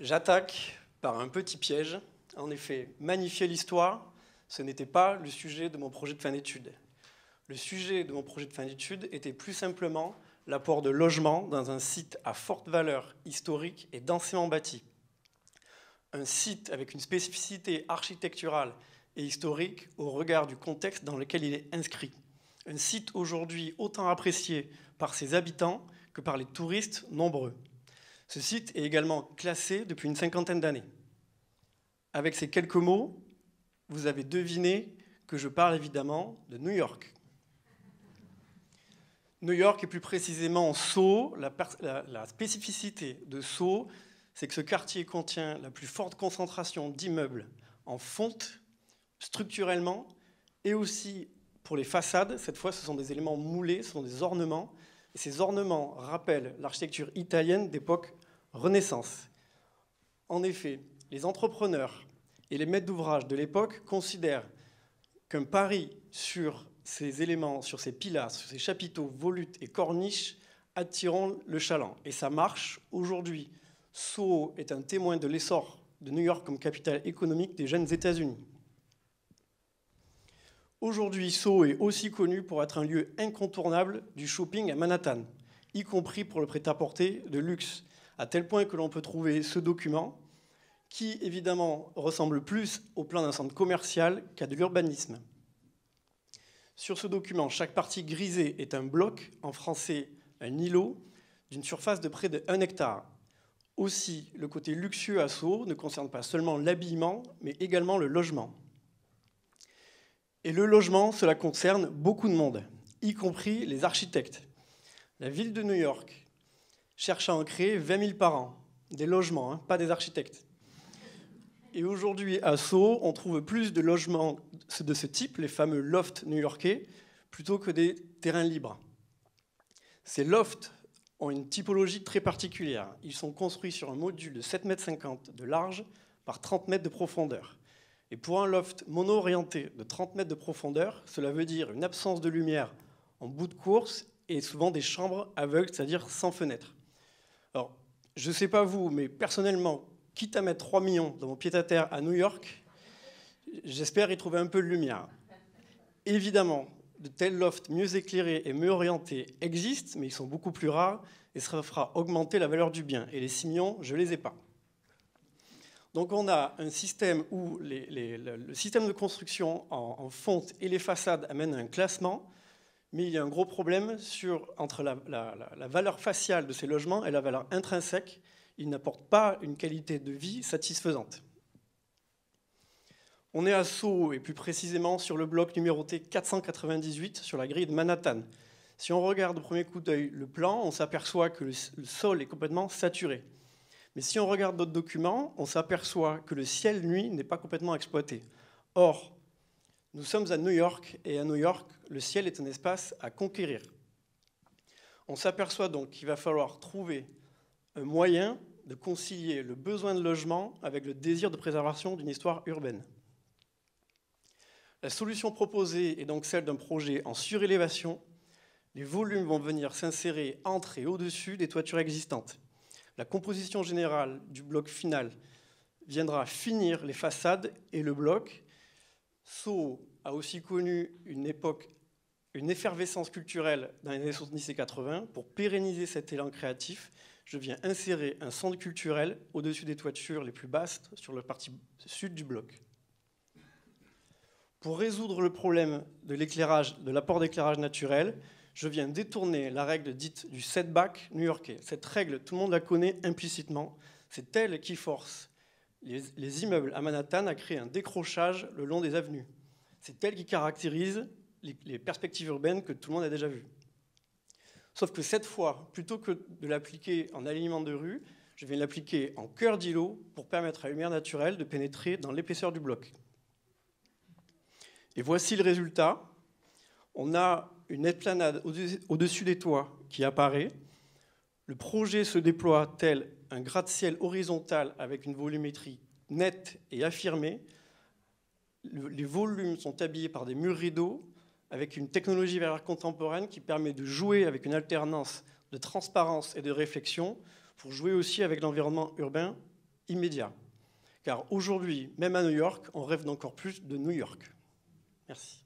J'attaque par un petit piège. En effet, magnifier l'histoire, ce n'était pas le sujet de mon projet de fin d'études. Le sujet de mon projet de fin d'études était plus simplement l'apport de logements dans un site à forte valeur historique et densément bâti. Un site avec une spécificité architecturale et historique au regard du contexte dans lequel il est inscrit. Un site aujourd'hui autant apprécié par ses habitants que par les touristes nombreux. Ce site est également classé depuis une cinquantaine d'années. Avec ces quelques mots, vous avez deviné que je parle évidemment de New York. New York et plus précisément Soho, la spécificité de Soho, c'est que ce quartier contient la plus forte concentration d'immeubles en fonte, structurellement, et aussi pour les façades. Cette fois, ce sont des éléments moulés, ce sont des ornements. Et ces ornements rappellent l'architecture italienne d'époque Renaissance. En effet, les entrepreneurs et les maîtres d'ouvrage de l'époque considèrent qu'un pari sur ces éléments, sur ces pilastres, sur ces chapiteaux, volutes et corniches attireront le chaland. Et ça marche. Aujourd'hui, Soho est un témoin de l'essor de New York comme capitale économique des jeunes États-Unis. Aujourd'hui, Soho est aussi connu pour être un lieu incontournable du shopping à Manhattan, y compris pour le prêt-à-porter de luxe, à tel point que l'on peut trouver ce document qui, évidemment, ressemble plus au plan d'un centre commercial qu'à de l'urbanisme. Sur ce document, chaque partie grisée est un bloc, en français un îlot, d'une surface de près de 1 hectare. Aussi, le côté luxueux à Soho ne concerne pas seulement l'habillement, mais également le logement. Et le logement, cela concerne beaucoup de monde, y compris les architectes. La ville de New York cherche à en créer 20 000 par an, des logements, pas des architectes. Et aujourd'hui, à Soho, on trouve plus de logements de ce type, les fameux lofts new-yorkais, plutôt que des terrains libres. Ces lofts ont une typologie très particulière. Ils sont construits sur un module de 7,50 m de large par 30 mètres de profondeur. Et pour un loft mono-orienté de 30 mètres de profondeur, cela veut dire une absence de lumière en bout de course et souvent des chambres aveugles, c'est-à-dire sans fenêtre. Alors, je ne sais pas vous, mais personnellement, quitte à mettre 3 millions dans mon pied-à-terre à New York, j'espère y trouver un peu de lumière. Évidemment, de tels lofts mieux éclairés et mieux orientés existent, mais ils sont beaucoup plus rares et ça fera augmenter la valeur du bien. Et les 6 millions, je ne les ai pas. Donc on a un système où le système de construction en fonte et les façades amènent à un classement, mais il y a un gros problème entre la valeur faciale de ces logements et la valeur intrinsèque. Ils n'apportent pas une qualité de vie satisfaisante. On est à Soho, et plus précisément sur le bloc numéroté 498, sur la grille de Manhattan. Si on regarde au premier coup d'œil le plan, on s'aperçoit que le sol est complètement saturé. Mais si on regarde d'autres documents, on s'aperçoit que le ciel nuit n'est pas complètement exploité. Or, nous sommes à New York, et à New York, le ciel est un espace à conquérir. On s'aperçoit donc qu'il va falloir trouver un moyen de concilier le besoin de logement avec le désir de préservation d'une histoire urbaine. La solution proposée est donc celle d'un projet en surélévation. Les volumes vont venir s'insérer entre et au-dessus des toitures existantes. La composition générale du bloc final viendra finir les façades et le bloc. Soho a aussi connu une effervescence culturelle dans les années 70 et 80. Pour pérenniser cet élan créatif, je viens insérer un centre culturel au-dessus des toitures les plus basses sur la partie sud du bloc. Pour résoudre le problème de l'éclairage, de l'apport d'éclairage naturel, je viens détourner la règle dite du setback new-yorkais. Cette règle, tout le monde la connaît implicitement. C'est elle qui force les immeubles à Manhattan à créer un décrochage le long des avenues. C'est elle qui caractérise les perspectives urbaines que tout le monde a déjà vues. Sauf que cette fois, plutôt que de l'appliquer en alignement de rue, je viens l'appliquer en cœur d'îlot pour permettre à la lumière naturelle de pénétrer dans l'épaisseur du bloc. Et voici le résultat. On a une esplanade au-dessus des toits qui apparaît. Le projet se déploie tel un gratte-ciel horizontal avec une volumétrie nette et affirmée. Les volumes sont habillés par des murs rideaux avec une technologie verrière contemporaine qui permet de jouer avec une alternance de transparence et de réflexion pour jouer aussi avec l'environnement urbain immédiat. Car aujourd'hui, même à New York, on rêve d'encore plus de New York. Merci.